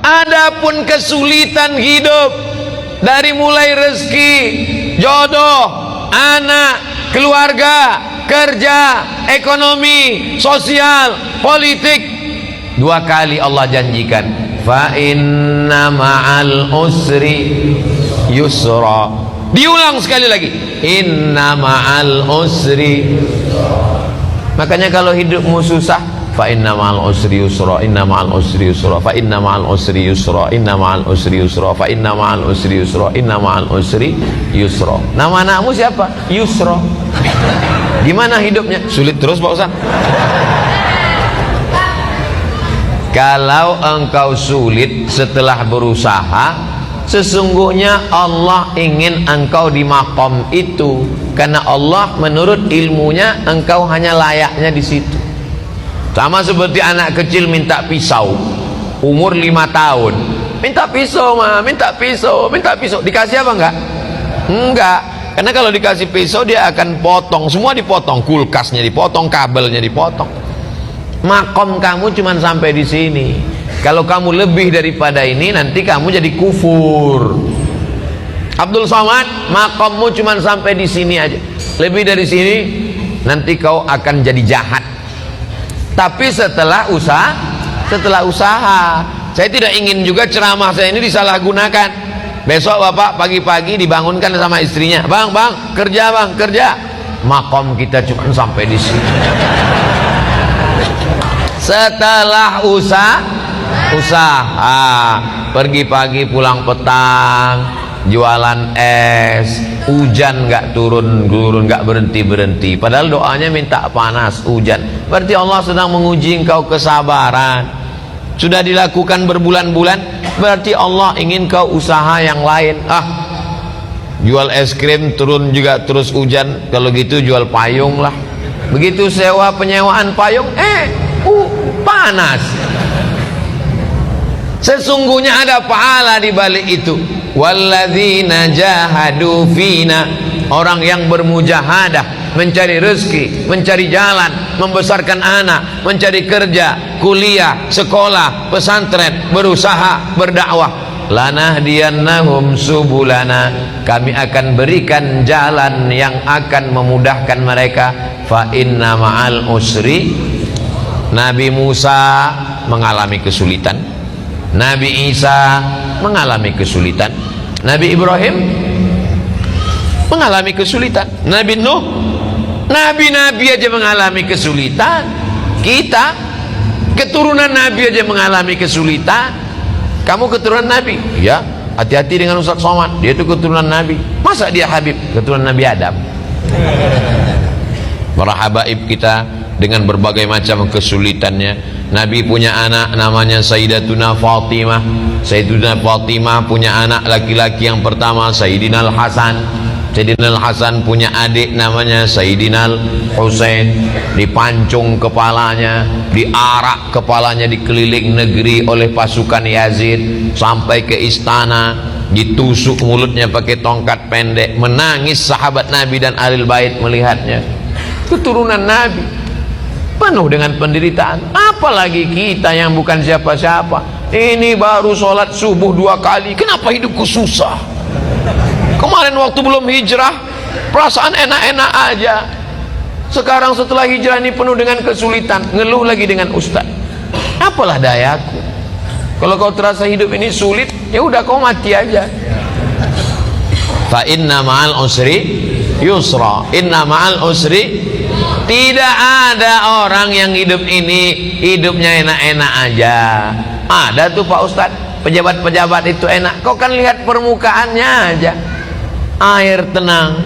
Adapun kesulitan hidup, dari mulai rezeki, jodoh, anak, keluarga, kerja, ekonomi, sosial, politik, 2 kali Allah janjikan, fa inna ma'al usri yusra. Diulang sekali lagi, inna ma'al usri. Makanya kalau hidupmu susah, fa inna ma'al usri yusra, inna ma'al usri yusra, fa inna ma'al usri yusra, inna ma'al usri yusra, fa inna ma'al usri yusra, inna ma'al usri yusra. Nama anakmu siapa? Yusra. Gimana hidupnya? Sulit terus Pak Ustaz. Kalau engkau sulit setelah berusaha, sesungguhnya Allah ingin engkau di makom itu, karena Allah menurut ilmunya engkau hanya layaknya di situ. Sama seperti anak kecil minta pisau, umur 5 tahun, minta pisau mah, minta pisau, minta pisau. Dikasih apa enggak? Enggak. Karena kalau dikasih pisau dia akan potong, semua dipotong, kulkasnya dipotong, kabelnya dipotong. Makom kamu cuma sampai di sini. Kalau kamu lebih daripada ini, nanti kamu jadi kufur. Abdul Somad, makommu cuma sampai di sini aja. Lebih dari sini, nanti kau akan jadi jahat. Tapi setelah usaha, saya tidak ingin juga ceramah saya ini disalahgunakan. Besok bapak pagi-pagi dibangunkan sama istrinya, bang, kerja bang, kerja. Makom kita cuma sampai di sini. Setelah usaha, pergi pagi pulang petang, jualan es, hujan nggak turun nggak berhenti. Padahal doanya minta panas, hujan. Berarti Allah sedang menguji engkau kesabaran. Sudah dilakukan berbulan-bulan, berarti Allah ingin kau usaha yang lain. Jual es krim turun juga terus hujan, kalau gitu jual payung lah. Begitu sewa penyewaan payung, panas. Sesungguhnya ada pahala di balik itu. Walladzina jahadu fina, orang yang bermujahadah, mencari rezeki, mencari jalan, membesarkan anak, mencari kerja, kuliah, sekolah, pesantren, berusaha, berdakwah. Lanahdiyannahum subulana, kami akan berikan jalan yang akan memudahkan mereka. Fa inna ma'al usri. Nabi Musa mengalami kesulitan, Nabi Isa mengalami kesulitan, Nabi Ibrahim mengalami kesulitan, Nabi Nuh, nabi-nabi aja mengalami kesulitan. Kita keturunan Nabi aja mengalami kesulitan. Kamu keturunan Nabi? Ya, hati-hati dengan Ustaz Somad, dia itu keturunan Nabi. Masa dia Habib? Keturunan Nabi Adam. Para habaib kita dengan berbagai macam kesulitannya. Nabi punya anak namanya Sayyidatuna Fatimah. Sayyidatuna Fatimah punya anak laki-laki yang pertama Sayyidina Al-Hasan. Sayyidina Al-Hasan punya adik namanya Sayyidina Al-Husain. Dipancung kepalanya, diarak kepalanya dikeliling negeri oleh pasukan Yazid sampai ke istana, ditusuk mulutnya pakai tongkat pendek. Menangis sahabat Nabi dan Ahlul Bait melihatnya. Keturunan Nabi penuh dengan penderitaan. Apalagi kita yang bukan siapa-siapa. Ini baru sholat subuh 2 kali, kenapa hidupku susah? Kemarin waktu belum hijrah perasaan enak-enak aja. Sekarang setelah hijrah ini penuh dengan kesulitan, ngeluh lagi dengan ustaz. Apalah dayaku? Kalau kau terasa hidup ini sulit, ya udah kau mati aja. Fa inna ma'al usri yusra, inna ma'al usri. Tidak ada orang yang hidup ini hidupnya enak-enak aja. Ada tuh Pak Ustadz, pejabat-pejabat itu enak. Kau kan lihat permukaannya aja, air tenang,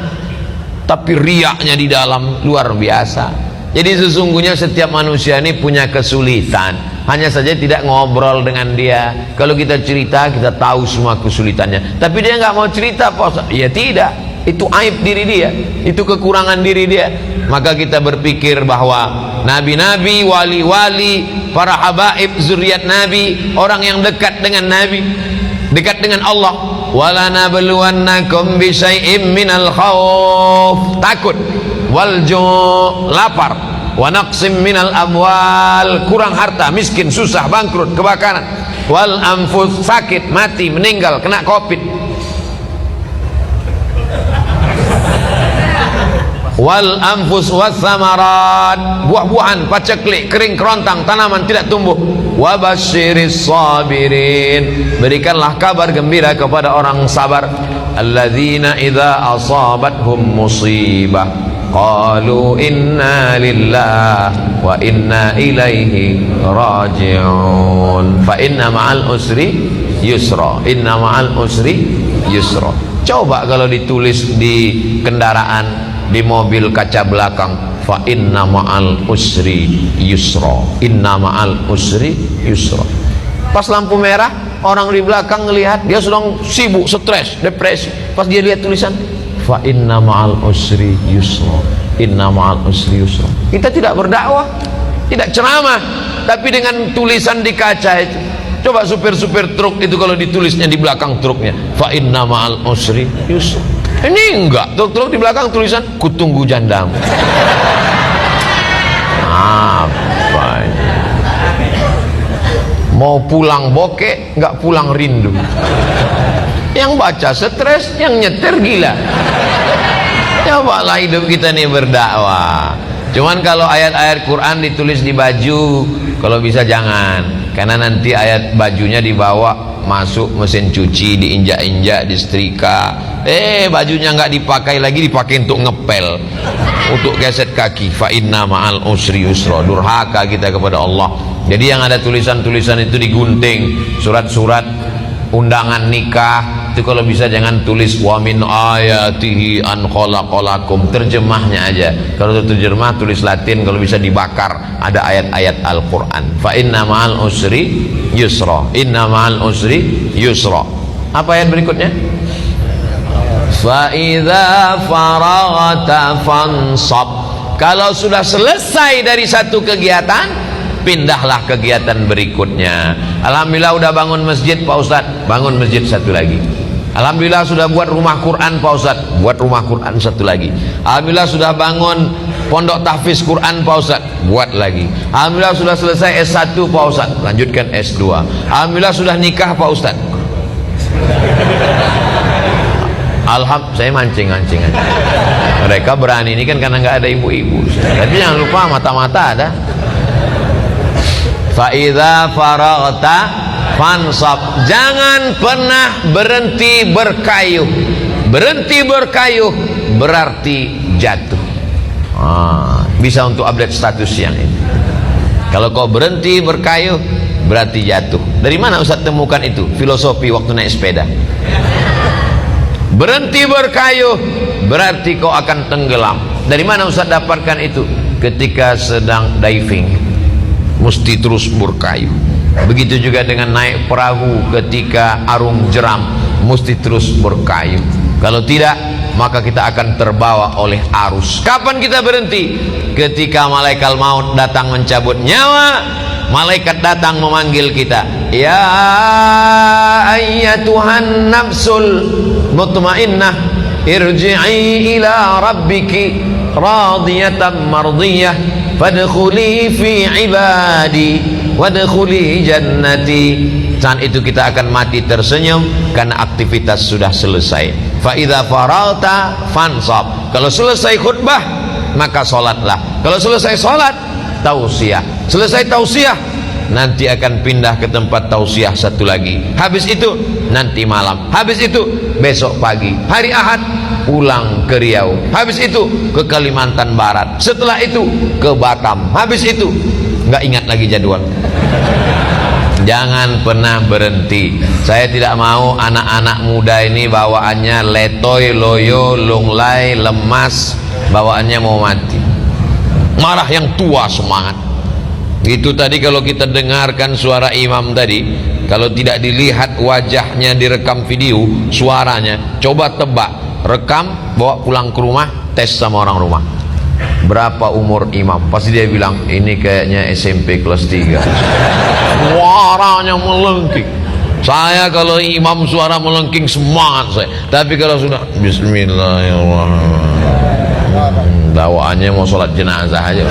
tapi riaknya di dalam luar biasa. Jadi sesungguhnya setiap manusia ini punya kesulitan, hanya saja tidak ngobrol dengan dia. Kalau kita cerita, kita tahu semua kesulitannya, tapi dia nggak mau cerita Pak Ustadz. Ya tidak, itu aib diri dia, itu kekurangan diri dia. Maka kita berpikir bahwa nabi-nabi, wali-wali, para habaib, zuriat Nabi, orang yang dekat dengan Nabi, dekat dengan Allah. Walanabluwannakum bisyai'im minal khauf, takut, wal ju', lapar, wa naqsim minal amwal, kurang harta, miskin, susah, bangkrut, kebakaran, wal anfus, sakit, mati, meninggal, kena covid, wal anfus was samarat, buah-buahan, paceklik, kering kerontang, tanaman tidak tumbuh. Wa basyiris sabirin, berikanlah kabar gembira kepada orang sabar. Alladzina idza asabathum musibah qalu inna lillahi wa inna ilaihi raji'un. Fa inna ma'al usri yusra, inna ma'al usri yusra. Coba kalau ditulis di kendaraan, di mobil kaca belakang, fa inna ma'al usri yusra, inna ma'al usri yusra. Pas lampu merah, orang di belakang ngelihat dia sedang sibuk, stres, depresi. Pas dia lihat tulisan fa inna ma'al usri yusra, inna ma'al usri yusra. Kita tidak berdakwah, tidak ceramah, tapi dengan tulisan di kaca itu. Coba supir-supir truk itu kalau ditulisnya di belakang truknya fa inna ma'al usri yusra. Ini enggak, truk-truk di belakang tulisan kutunggu jandamu. Apa ini? Mau pulang bokeh, enggak pulang rindu. Yang baca stres, yang nyetir gila. Cobalah hidup kita nih berdakwah. Cuman kalau ayat-ayat Quran ditulis di baju, kalau bisa jangan, karena nanti ayat bajunya dibawa masuk mesin cuci, diinjak-injak, disetrika. Bajunya nggak dipakai lagi, dipakai untuk ngepel, untuk geset kaki. Fa inna ma'al usri yusra. Durhaka kita kepada Allah. Jadi yang ada tulisan-tulisan itu digunting, surat-surat undangan nikah itu kalau bisa jangan tulis wa min ayatihi an khalaqalakum, terjemahnya aja. Kalau terjemah tulis Latin, kalau bisa dibakar, ada ayat-ayat Al-Qur'an. Fa inna ma'al usri yusra, inna ma'al usri yusra. Apa ayat berikutnya? Fa idza faraghta fansab. Kalau sudah selesai dari satu kegiatan, pindahlah kegiatan berikutnya. Alhamdulillah udah bangun masjid Pak Ustaz, bangun masjid satu lagi. Alhamdulillah sudah buat rumah Quran Pak Ustaz, buat rumah Quran satu lagi. Alhamdulillah sudah bangun pondok tahfiz Quran Pak Ustaz, buat lagi. Alhamdulillah sudah selesai S1 Pak Ustaz, lanjutkan S2. Alhamdulillah sudah nikah Pak Ustaz. Saya mancing-mancing aja. Mereka berani ini kan karena nggak ada ibu-ibu. Tapi jangan lupa mata-mata ada. Fa idza faraghta fansab. Jangan pernah berhenti berkayuh. Berhenti berkayuh berarti jatuh. Bisa untuk update status yang ini. Kalau kau berhenti berkayuh berarti jatuh. Dari mana Ustaz temukan itu? Filosofi waktu naik sepeda. Berhenti berkayuh berarti kau akan tenggelam. Dari mana Ustaz dapatkan itu? Ketika sedang diving mesti terus berkayuh. Begitu juga dengan naik perahu ketika arung jeram, mesti terus berkayuh. Kalau tidak, maka kita akan terbawa oleh arus. Kapan kita berhenti? Ketika malaikat maut datang mencabut nyawa, malaikat datang memanggil kita, ya ayyatuhan nafsul mutmainnah, irji'i ila rabbiki radiyatan mardiyah, fadkhuli fi ibadi wadkhuli jannati. Saat itu kita akan mati tersenyum karena aktivitas sudah selesai. Fa idza faragta fansab. Kalau selesai khutbah maka salatlah. Kalau selesai salat tausiah. Selesai tausiah nanti akan pindah ke tempat tausiah satu lagi. Habis itu nanti malam. Habis itu besok pagi. Hari Ahad pulang ke Riau. Habis itu ke Kalimantan Barat. Setelah itu ke Batam. Habis itu nggak ingat lagi jadwal. Jangan pernah berhenti. Saya tidak mau anak-anak muda ini bawaannya letoy, loyo, lunglai, lemas, bawaannya mau mati. Marah yang tua semangat. Itu tadi kalau kita dengarkan suara imam tadi, kalau tidak dilihat wajahnya direkam video, suaranya, coba tebak, rekam, bawa pulang ke rumah, tes sama orang rumah. Berapa umur imam? Pasti dia bilang ini kayaknya SMP kelas 3. Suaranya melengking. Saya kalau imam suara melengking semangat saya. Tapi kalau sudah Bismillahirrahmanirrahim, bawaannya mau sholat jenazah aja.